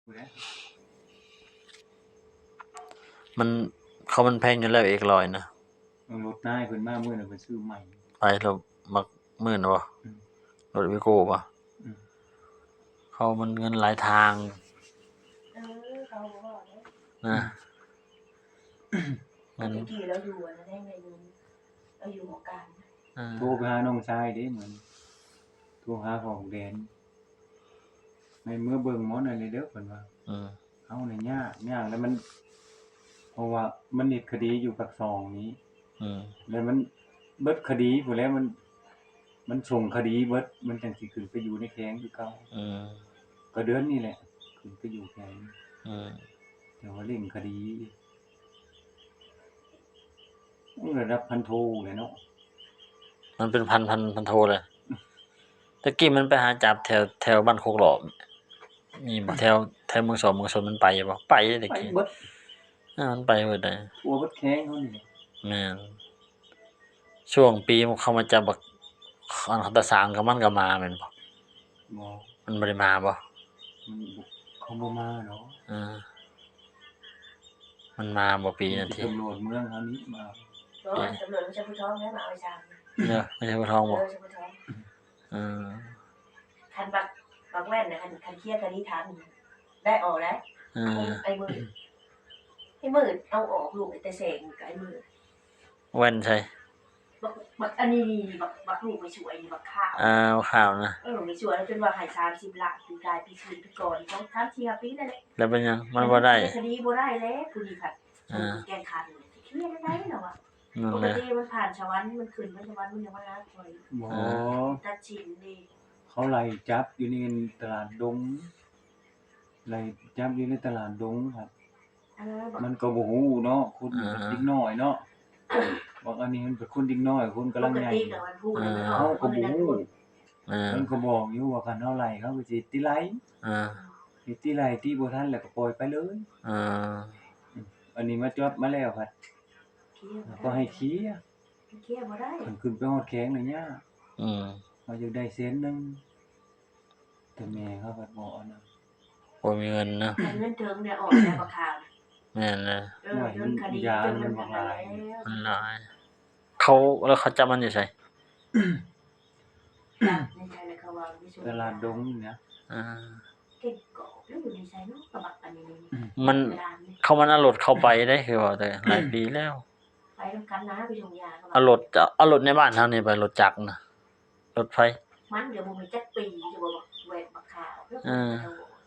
มันมันแพงอยู่แล้วเอกร้อยนะรถนายเพิ่นมามื้อน่ะเพิ่นซื้อใหม่ไปแล้วมักมื้อน่ะบ่รถวิโก้บ่เขามันเงินหลายทางเขาบอกว่านะเงินกี่เราอยู่นะได้ไงเราอยู่หอการโทรไปหาน้องชายเด้เหมือนโทรหาของแดนในเมื่อเบิ่งหมอนั่นเด้อเพิ่นว่าเฮาน่ะยากแล้วมันเพราะว่ามันเฮ็ดคดีอยู่ปากซองนี้แล้วมันเบิดคดีพู้นแล้วมันส่งคดีเบิดมันจังสิขึ้นไปอยู่ในแข้งคือเก่าก็เดือนนี้แหละขึ้นไปอยู่แข้งแต่ว่าเร่งคดีระดับพันโทเลยเนาะมันเป็นพันโทเลยตะกี้มันไปหาจับแถวบ้านโคกหลอมมีบ่แถวเมืองสองเมืองชนมันไปบ่ไปตะกี้เบิดมันไปเบิดได้ทั่วเบิดแข้งเฮานี่แม่นช่วงปีเขามาจับบักอันเขาตะสางกับมันก็มาแม่นบ่มันบ่ได้มาบ่เขาบ่มาเนาะมันมาบ่ปีนั้นที่ตำรวจเมืองเฮานี้มาตำรวจไม่ใช่ผู้ท้องแล้วมาเอาชามไม่ใช่ผู้ท้องบ่คันบักแว่นน่ะคันเคลียร์คดีทันได้ออกแล้วไอ้มือเอาออกลูกไอ้แต่แสงกับไอ้มือแว่นใช่บักอันนี้บักลูกไม่ช่วยบักข้าวข้าวนะไม่ช่วยแล้วจนว่าให้30ล้านปีกายปีคืนปีก่อนต้องทำ4-5ปีนั่นแหละแล้วเป็นยังมันบ่ได้คดีบ่ได้แล้วผู้นี้ค่ะแกงคันเคลียร์ได้เนาะปกติมันผ่านชวันมันขึ้นมันชวันมันยังบ่ได้ปล่อยตัดชิ้นนี่เขาไล่จับอยู่ในตลาดดงไล่จับอยู่ในตลาดดงครับมันก็บ่ฮู้เนาะคุณเด็กน้อยเนาะบอกอันนี้มันเป็นคนเด็กน้อยคนกำลังใหญ่เฮาก็บ่ฮู้มันก็บอกอยู่ว่าคันเฮาไล่เขาก็สิติไล่สิติไล่ติบ่ทันแล้วก็ปล่อยไปเลยอันนี้มาจับมาแล้วครับก็ให้เคลียร์บ่ได้มันขึ้นไปฮอดแข้งน่ะยากเขาอยากได้เซนนึงแต่แม่เขาก็บ่เอานะบ่มีเงินนะเงินถึงเนี่ยออกแล้วบ่ขาดแม่นนะจนคดีจนมันหลายแล้วเขาจับมันอยู่ไสในใจเลยเขาว่าตลาดดงเนี่ยเก่งกอกแล้วอยู่ในไสเนาะกระบักอันนี้มันเขามันเอารถเข้าไปได้คือว่าแต่หลายปีแล้วไปนำกันนะไปส่งยาเอารถในบ้านเฮานี่ไปรถจักรนะรถไฟมันเดี๋ยวบ่มีจักปีจะบ่แหวกบักขาว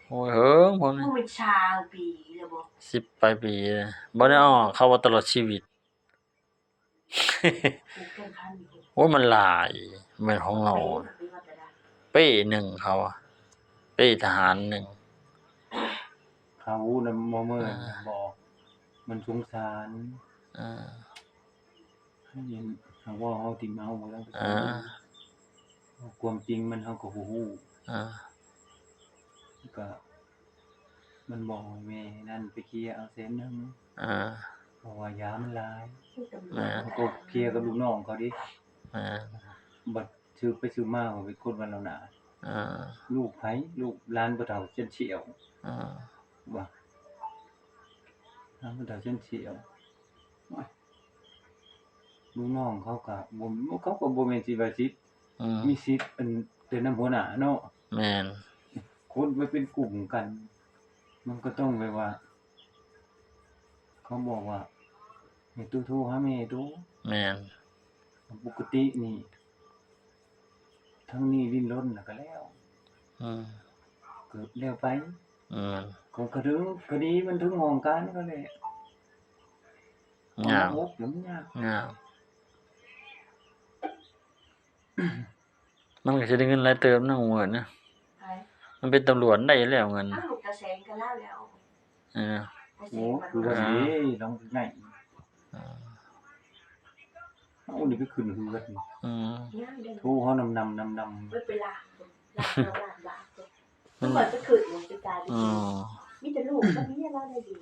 โอ้ยเฮิงบ่มีชาวปีแล้วบ่10ปลายปีบ่ได้ออกเขาว่าตลอดชีวิตโอ้ยมันหลายแม่นของเราเป้1เขาเป้ทหาร1เขานำบ่มื้อบอกมันสงสารให้เห็นเฮาว่าเฮาติเมาบ่แล้วความจริงมันเฮาก็บ่ฮู้ก็มันบอกแม่นั่นไปเคลียร์เอาเซ็นนึงเพราะว่ายามันหลายก็เคลียร์กับลูกน้องเขาดิบัดซื้อไปซื้อมาก็เป็นคนวันแล้วน่ะลูกไผลูกหลานบ่เฒ่าเช่นเฉียวว่าหลานบ่เฒ่าเช่นเฉียวลูกน้องเขาก็บ่แม่นสิว่าสิมีสิทธิ์เป็นนำหัวหน้าเนาะแม่นคนไปเป็นกลุ่มกันมันก็ต้องแบบว่าเขาบอกว่าให้ตู้โทรหาแม่ตู้แม่นปกตินี่ทั้งนี้ดิ้นรนน่ะก็แล้วเกิดแล้วไปก็กระดึงคดีมันถึงห้องการก็เลยยากมันก็สิได้เงินหลายเติมนะหมู่นะมันเป็นตำรวจได้แล้วเงินลูกตาแสงก็แล้วโอ้คือว่าสิลองไหนเอานี่ไปขึ้นเฮือดโทรเฮานำไปลามันจะขึ้นสิกายมีแต่ลูกก็มีอะไรได้ดี